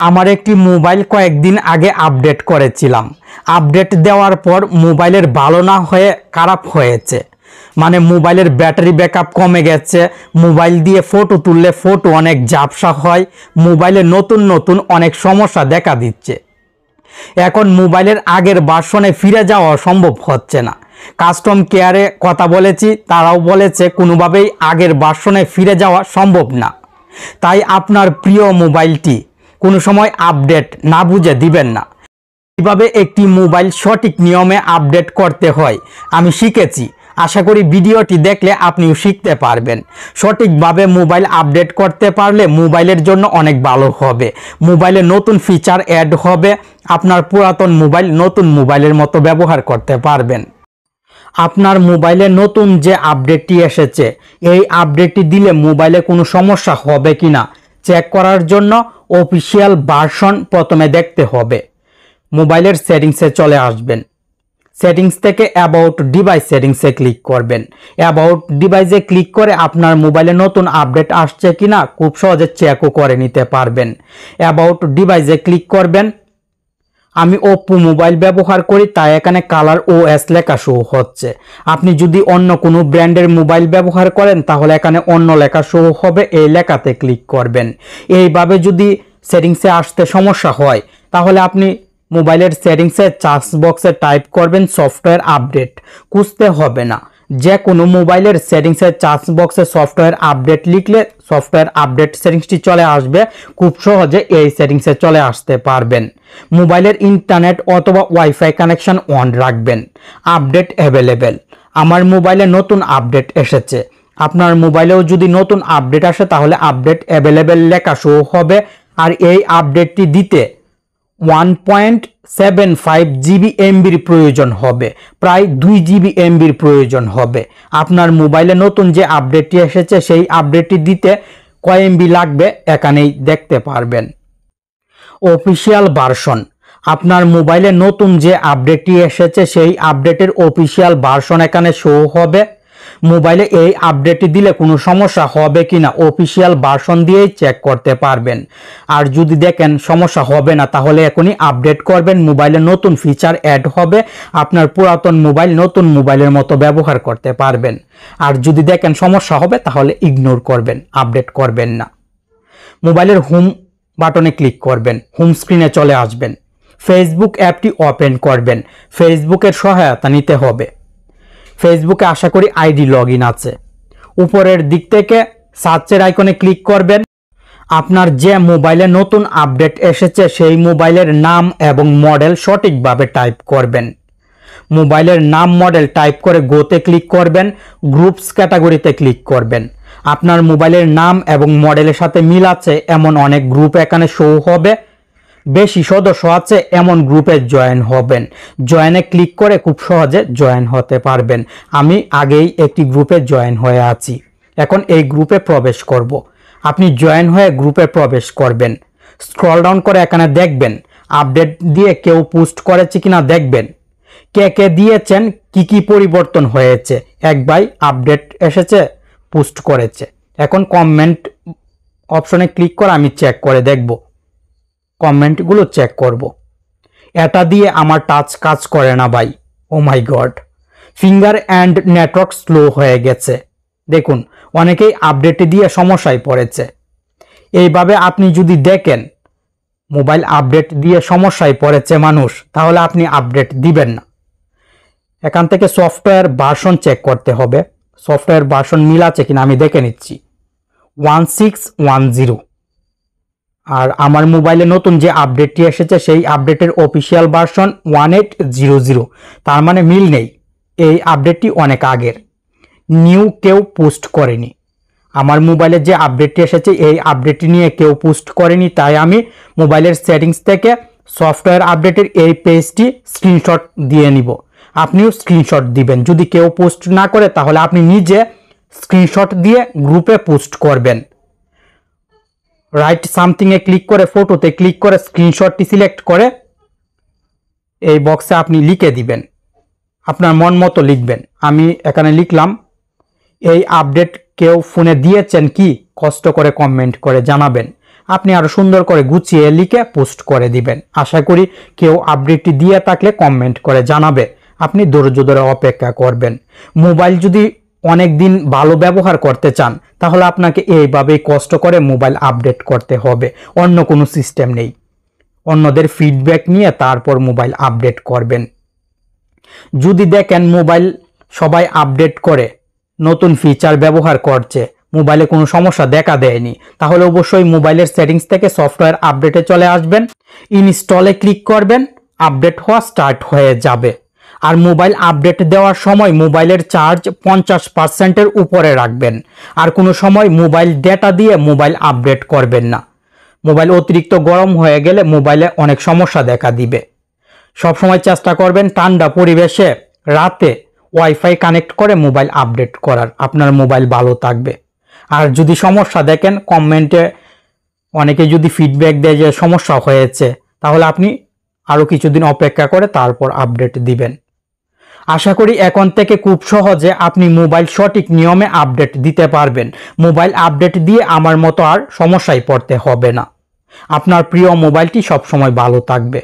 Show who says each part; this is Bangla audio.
Speaker 1: আমার একটি মোবাইল কয়েকদিন আগে আপডেট করেছিলাম। আপডেট দেওয়ার পর মোবাইলের ভালো না হয়ে খারাপ হয়েছে। মানে মোবাইলের ব্যাটারি ব্যাকআপ কমে গেছে, মোবাইল দিয়ে ফটো তুললে ফটো অনেক ঝাপসা হয়, মোবাইলে নতুন নতুন অনেক সমস্যা দেখা দিচ্ছে। এখন মোবাইলের আগের ভার্সনে ফিরে যাওয়া সম্ভব হচ্ছে না। কাস্টম কেয়ারে কথা বলেছি, তারাও বলেছে কোনোভাবেই আগের ভার্সনে ফিরে যাওয়া সম্ভব না। তাই আপনার প্রিয় মোবাইলটি কোনো সময় আপডেট না বুঝে দিবেন না। কিভাবে একটি মোবাইল সঠিক নিয়মে আপডেট করতে হয় আমি শিখেছি। আশা করি ভিডিওটি দেখলে আপনিও শিখতে পারবেন। সঠিকভাবে মোবাইল আপডেট করতে পারলে মোবাইলের জন্য অনেক ভালো হবে। মোবাইলে নতুন ফিচার অ্যাড হবে, আপনার পুরাতন মোবাইল নতুন মোবাইলের মতো ব্যবহার করতে পারবেন। আপনার মোবাইলে নতুন যে আপডেটটি এসেছে, এই আপডেটটি দিলে মোবাইলে কোনো সমস্যা হবে কিনা চেক করার জন্য অফিসিয়াল ভার্সন প্রথমে দেখতে হবে। মোবাইলের সেটিংসে চলে আসবেন। সেটিংস থেকে অ্যাবাউট ডিভাইস সেটিংসে ক্লিক করবেন। অ্যাবাউট ডিভাইসে ক্লিক করে আপনার মোবাইলে নতুন আপডেট আসছে কিনা খুব সহজে চেকও করে নিতে পারবেন। অ্যাবাউট ডিভাইসে ক্লিক করবেন। আমি ওপ্পো মোবাইল ব্যবহার করি, তাই এখানে কালার ওএস লেখা শো হচ্ছে। আপনি যদি অন্য কোনো ব্র্যান্ডের মোবাইল ব্যবহার করেন তাহলে এখানে অন্য লেখা শো হবে, এই লেখাতে ক্লিক করবেন। এইভাবে যদি সেটিংসে আসতে সমস্যা হয় তাহলে আপনি মোবাইলের সেটিংসে সার্চ বক্সে টাইপ করবেন সফটওয়্যার আপডেট, খুঁজতে হবে না। যে কোনো মোবাইলের সেটিংসের সার্চ বক্সে সফটওয়্যার আপডেট লিখলে সফটওয়্যার আপডেট সেটিংসটি চলে আসবে। খুব সহজে এই সেটিংসে চলে আসতে পারবেন। মোবাইলের ইন্টারনেট অথবা ওয়াইফাই কানেকশন অন রাখবেন। Update available. আমার মোবাইলে নতুন আপডেট এসেছে। আপনার মোবাইলেও যদি নতুন আপডেট আসে তাহলে আপডেট অ্যাভেলেবেল লেখা শো হবে। আর এই আপডেটটি দিতে 1.75 জিবি এমবির প্রয়োজন হবে, প্রায় 2 জিবি এমবির প্রয়োজন হবে। আপনার মোবাইলে নতুন যে আপডেটটি এসেছে সেই আপডেটটি দিতে কয় এমবি লাগবে এখানেই দেখতে পারবেন। Official version. আপনার মোবাইলে নতুন যে আপডেটটি এসেছে সেই আপডেটের অফিসিয়াল ভার্সন এখানে শো হবে। মোবাইলে এই আপডেটটি দিলে কোনো সমস্যা হবে কিনা অফিসিয়াল ভার্সন দিয়েই চেক করতে পারবেন। আর যদি দেখেন সমস্যা হবে না তাহলে এখনই আপডেট করবেন। মোবাইলে নতুন ফিচার অ্যাড হবে, আপনার পুরাতন মোবাইল নতুন মোবাইলের মতো ব্যবহার করতে পারবেন। আর যদি দেখেন সমস্যা হবে তাহলে ইগনোর করবেন, আপডেট করবেন না। মোবাইলের হোম বাটনে ক্লিক করবেন, হোম স্ক্রিনে চলে আসবেন। ফেসবুক অ্যাপটি ওপেন করবেন। ফেসবুকের সহায়তা নিতে হবে। ফেসবুকে আশা করি আইডি লগ ইন আছে। উপরের দিক থেকে সার্চের আইকনে ক্লিক করবেন। আপনার যে মোবাইলে নতুন আপডেট এসেছে সেই মোবাইলের নাম এবং মডেল সঠিকভাবে টাইপ করবেন। মোবাইলের নাম মডেল টাইপ করে গোতে ক্লিক করবেন। গ্রুপস ক্যাটাগরিতে ক্লিক করবেন। আপনার মোবাইলের নাম এবং মডেলের সাথে মিল আছে এমন অনেক গ্রুপ এখানে শো হবে। বেশি সদস্য আছে এমন গ্রুপে জয়েন হবেন। জয়েনে ক্লিক করে খুব সহজে জয়েন হতে পারবেন। আমি আগেই একটি গ্রুপে জয়েন হয়ে আছি, এখন এই গ্রুপে প্রবেশ করব। আপনি জয়েন হয়ে গ্রুপে প্রবেশ করবেন। স্ক্রল ডাউন করে এখানে দেখবেন আপডেট দিয়ে কেউ পোস্ট করেছে কিনা দেখবেন। কে কে দিয়েছেন, কি কি পরিবর্তন হয়েছে। এক ভাই আপডেট এসেছে, পোস্ট করেছে। এখন কমেন্ট অপশনে ক্লিক করে আমি চেক করে দেখব, কমেন্টগুলো চেক করব। এটা দিয়ে আমার টাচ কাজ করে না ভাই। Oh my god, finger and network slow হয়ে গেছে। দেখুন অনেকেই আপডেট দিয়ে সমস্যায় পড়েছে। এইভাবে আপনি যদি দেখেন মোবাইল আপডেট দিয়ে সমস্যায় পড়েছে মানুষ, তাহলে আপনি আপডেট দিবেন না। এখান থেকে সফটওয়্যার ভার্সন চেক করতে হবে। সফটওয়্যার ভার্সন মিল আছে কিনা আমি দেখে নিচ্ছি। 1610। আর আমার মোবাইলে নতুন যে আপডেটটি এসেছে সেই আপডেটের অফিসিয়াল ভার্সন 1800। তার মানে মিল নেই, এই আপডেটটি অনেক আগের, নিউ কেউ পোস্ট করেনি। আমার মোবাইলে যে আপডেটটি এসেছে এই আপডেটটি নিয়ে কেউ পোস্ট করেনি, তাই আমি মোবাইলের সেটিংস থেকে সফটওয়্যার আপডেটের এই পেজটি স্ক্রিনশট দিয়ে নিব। আপনিও স্ক্রিনশট দিবেন। যদি কেউ পোস্ট না করে তাহলে আপনি নিজে স্ক্রিনশট দিয়ে গ্রুপে পোস্ট করবেন। রাইট সামথিংয়ে ক্লিক করে ফটোতে ক্লিক করে স্ক্রিনশটটি সিলেক্ট করে এই বক্সে আপনি লিখে দিবেন, আপনার মন মতো লিখবেন। আমি এখানে লিখলাম এই আপডেট কেউ ফোনে দিয়েছেন কি, কষ্ট করে কমেন্ট করে জানাবেন। আপনি আরও সুন্দর করে গুছিয়ে লিখে পোস্ট করে দিবেন। আশা করি কেউ আপডেটটি দিয়ে থাকলে কমেন্ট করে জানাবে। আপনি ধৈর্য ধরে অপেক্ষা করবেন। মোবাইল যদি অনেক দিন ভালো ব্যবহার করতে চান তাহলে আপনাকে এইভাবেই কষ্ট করে মোবাইল আপডেট করতে হবে, অন্য কোনো সিস্টেম নেই। অন্যদের ফিডব্যাক নিয়ে তারপর মোবাইল আপডেট করবেন। যদি দেখেন মোবাইল সবাই আপডেট করে নতুন ফিচার ব্যবহার করছে, মোবাইলে কোনো সমস্যা দেখা দেয়নি, তাহলে অবশ্যই মোবাইলের সেটিংস থেকে সফটওয়্যার আপডেটে চলে আসবেন, ইনস্টলে ক্লিক করবেন, আপডেট হওয়া স্টার্ট হয়ে যাবে। আর মোবাইল আপডেট দেওয়ার সময় মোবাইলের চার্জ 50%-এর উপরে রাখবেন। আর কোনো সময় মোবাইল ডেটা দিয়ে মোবাইল আপডেট করবেন না। মোবাইল অতিরিক্ত গরম হয়ে গেলে মোবাইলে অনেক সমস্যা দেখা দিবে। সবসময় চেষ্টা করবেন ঠান্ডা পরিবেশে রাতে ওয়াইফাই কানেক্ট করে মোবাইল আপডেট করার, আপনার মোবাইল ভালো থাকবে। আর যদি সমস্যা দেখেন কমেন্টে অনেকে যদি ফিডব্যাক দেয় যে সমস্যা হয়েছে, তাহলে আপনি আরও কিছুদিন অপেক্ষা করে তারপর আপডেট দিবেন। আশা করি এখন থেকে খুব সহজে আপনি মোবাইল সঠিক নিয়মে আপডেট দিতে পারবেন। মোবাইল আপডেট দিয়ে আমার মতো আর সমস্যায় পড়তে হবে না। আপনার প্রিয় মোবাইলটি সবসময় ভালো থাকবে।